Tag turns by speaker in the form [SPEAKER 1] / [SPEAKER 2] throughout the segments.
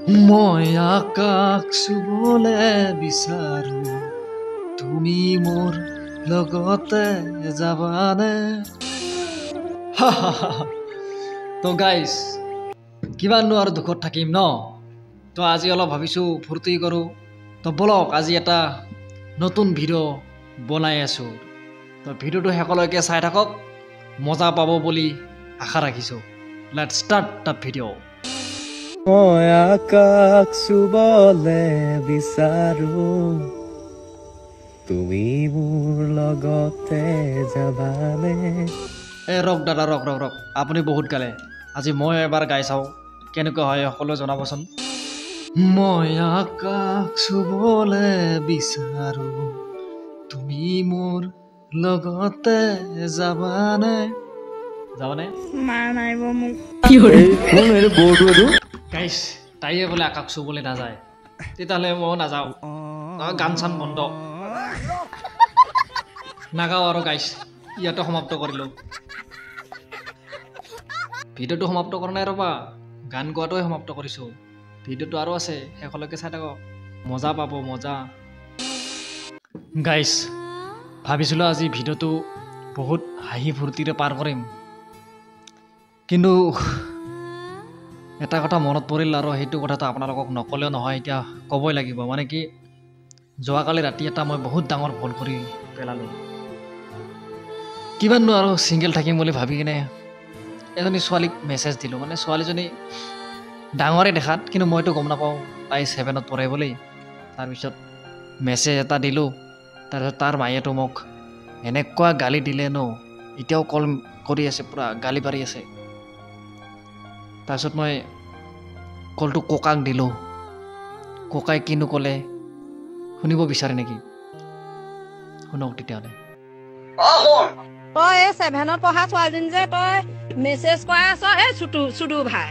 [SPEAKER 1] মই আকাশ চুবলে বিচাৰো তুমি মোৰ লগতে যাবানে তো গাইস কিমাননো আৰু দুখত থাকিম ন তো আজি অলপ ভাবিছো ফূৰ্তি কৰো তো বলক আজি এটা নতুন ভিডিঅ' বনাই আছো তো ভিডিঅ'টো শেষলৈকে চাই থাকক মজা পাব বুলি আশা ৰাখিছো লেটস ষ্টাৰ্ট দ্য ভিডিঅ' মই আকাশ চুবলে বিচাৰো তুমি মোৰ লগতে যাবানে ৰক দাদা ৰক ৰক ৰক আপুনি বহুত গালে আজি মই এবাৰ গাই চাওঁ কেনেকুৱা হয় সকলোৱে জনাবচোন মই আকাশ চুবলে বিচাৰো তুমি মোৰ লগতে যাবানে মাৰ নাইব মোক কি হয় কোন এনে বৰ্ডটো গাইস তাইয়ে বলে আকাশ চুবলে নাযায় তেতিয়াহ'লে মই নাযাওঁ গান চান বন্ধ নাগাওঁ আৰু গাইস ইয়াতে সমাপ্ত কৰিলো ভিডিঅ'টো সমাপ্ত কৰা নাই ৰবা গান গোৱাটোৱে সমাপ্ত কৰিছো ভিডিঅ'টো আৰু আছে শেষলৈকে চাই থাকক মজা পাব মজা গাইস ভাবিছিলো আজি ভিডিঅ'টো বহুত হাঁহি ফূৰ্তিৰে পাৰ কৰিম কিন্তু এটা কথা মনত পৰিল আৰু সেইটো কথাটো আপোনালোকক নকলেও নহয় এতিয়া ক'বই লাগিব মানে কি যোৱাকালি ৰাতি এটা মই বহুত ডাঙৰ ভুল কৰি পেলালোঁ কিমাননো আৰু ছিংগল থাকিম বুলি ভাবি কিনে এজনী ছোৱালীক মেছেজ দিলোঁ মানে ছোৱালীজনী ডাঙৰে দেখাত কিন্তু মইতো গম নাপাওঁ তাই 7ত পঢ়ে বুলি তাৰপিছত মেছেজ এটা দিলোঁ তাৰপিছত তাৰ মায়েতো মোক এনেকুৱা গালি দিলে ন এতিয়াও কল কৰি আছে পূৰা গালি পাৰি আছে তাৰপিছত মই কলটো ককাক দিলোঁ ককাই কিনো ক'লে শুনিব বিচাৰে নেকি শুনক তেতিয়াহ'লে
[SPEAKER 2] তই 7ত পঢ়া ছোৱালীজনী যে তই মেছেজ কৰা আছ এই চুডু ভাই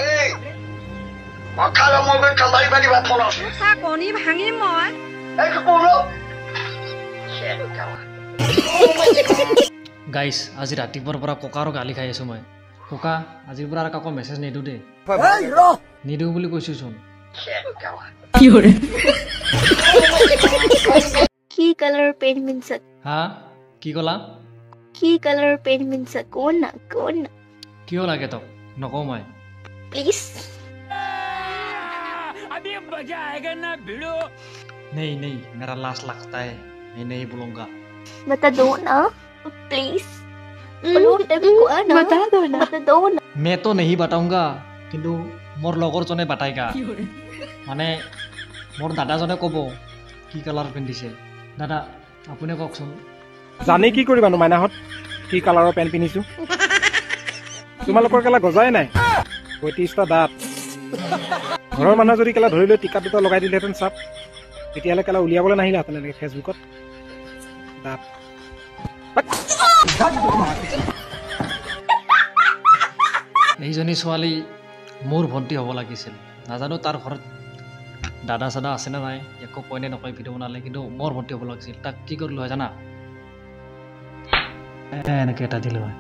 [SPEAKER 2] কণী ভাঙিম মই
[SPEAKER 1] গাইছ আজি ৰাতিপুৱাৰ পৰা ককাৰো গালি খাই আছো মই ককা আজিৰ পৰা আৰু কাকো মেছেজ নিদিওঁ দেই নিদিওঁ বুলি কৈছোচোন
[SPEAKER 3] কি কালাৰ পেইণ্ট মিনছ
[SPEAKER 1] হা কি ক'লা
[SPEAKER 3] কি কালাৰ পেইণ্ট মিনছ কোন না
[SPEAKER 1] কিয় লাগে তোক নকওঁ মই
[SPEAKER 3] প্লিজ
[SPEAKER 4] अभी मजा आएगा ना भिड़ो
[SPEAKER 1] नहीं मेरा लास्ट लगता है मैं नहीं बोलूंगा
[SPEAKER 3] बता दो ना प्लीज बता दो ना
[SPEAKER 1] मैं तो नहीं बताऊंगा কিন্তু মোৰ লগৰজনে বাটাইগা মানে মোৰ দাদাজনে ক'ব কি কালাৰ পিন্ধিছে দাদা আপুনি কওকচোন
[SPEAKER 5] জানি কি কৰিবানো মাইনাহঁত কি কালাৰৰ পেণ্ট পিন্ধিছো তোমালোকৰ কেলা গজাই নাই 35টা দাঁত ঘৰৰ মানুহ যদি কেলা ধৰি লৈ টিকা দুটা লগাই দিলেহেঁতেন চাপ তেতিয়াহ'লে কেলা উলিয়াবলৈ নাহিলেহেঁতেন এনেকৈ ফেচবুকত দাঁত
[SPEAKER 1] এইজনী ছোৱালী মোৰ ভণ্টি হ'ব লাগিছিল নাজানো তাৰ ঘৰত দাদা চাদা আছেনে নাই একো কয়নে নকয় ভিডিঅ' বনালে কিন্তু মোৰ ভণ্টি হ'ব লাগিছিল তাক কি কৰিলোঁ হয় জানা এনেকৈ এটা দিলোঁ হয়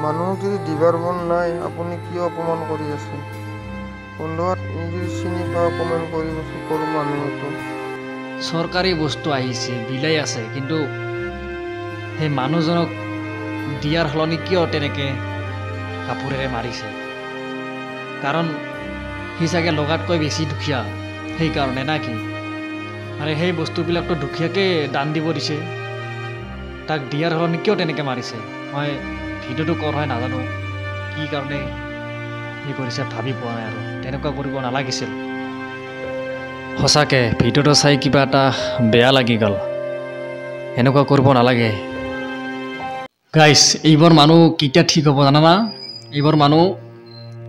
[SPEAKER 6] মানুহক যদি দিবাৰ মন নাই আপুনি কিয় অপমান কৰি আছে বন্ধুত যদি চিনি পাওঁ কমেণ্ট কৰিবচোন সৰু মানুহটো
[SPEAKER 1] চৰকাৰী বস্তু আহিছে বিলাই আছে কিন্তু সেই মানুহজনক দিয়াৰ সলনি কিয় তেনেকৈ কাপোৰেৰে মাৰিছে কাৰণ সি চাগে লগাতকৈ বেছি দুখীয়া সেইকাৰণে না কি আৰু সেই বস্তুবিলাকতো দুখীয়াকৈ দান দিব দিছে তাক দিয়াৰ সলনি কিয় তেনেকৈ মাৰিছে মই ভিডিঅ'টো কৰ হয় নাজানো কি কাৰণে সি কৰিছে ভাবি পোৱা নাই আৰু তেনেকুৱা কৰিব নালাগিছিল সঁচাকৈ ভিডিঅ'টো চাই কিবা এটা বেয়া লাগি গ'ল এনেকুৱা কৰিব নালাগে গাইছ এইবোৰ মানুহ কেতিয়া ঠিক হ'ব জানানা এইবোৰ মানুহ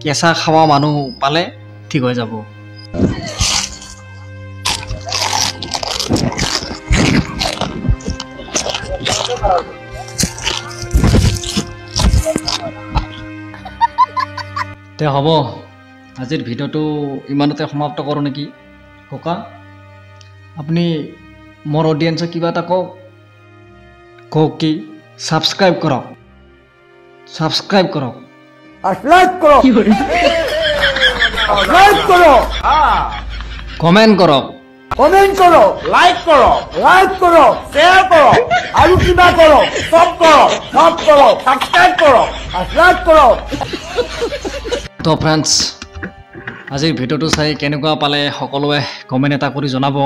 [SPEAKER 1] কেঁচা খাৱা মানুহ পালে ঠিক হৈ যাব তে হ'ব আজিৰ ভিডিঅ'টো ইমানতে সমাপ্ত কৰোঁ নেকি ককা আপুনি মোৰ অডিয়েন্সক কিবা এটা কওক কি ছাবস্ক্ৰাইব কৰক ছাবস্ক্ৰাইব কৰক কমেণ্ট কৰক তো ফ্ৰেণ্ডছ আজিৰ ভিডিঅ'টো চাই কেনেকুৱা পালে সকলোৱে কমেণ্ট এটা কৰি জনাব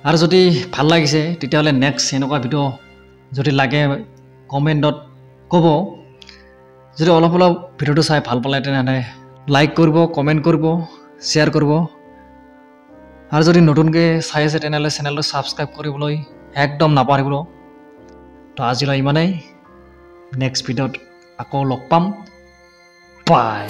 [SPEAKER 1] আৰু যদি ভাল লাগিছে তেতিয়াহ'লে নেক্সট এনেকুৱা ভিডিঅ' যদি লাগে কমেণ্টত ক'ব যদি অলপ অলপ ভিডিঅ'টো চাই ভাল পালে তেনেহ'লে লাইক কৰিব কমেণ্ট কৰিব শ্বেয়াৰ কৰিব আৰু যদি নতুনকৈ চাই আছে তেনেহ'লে চেনেলটো ছাবস্ক্ৰাইব কৰিবলৈ একদম নাপাহৰিব তো আজিলৈ ইমানেই নেক্সট ভিডিঅ'ত আকৌ লগ পাম বাই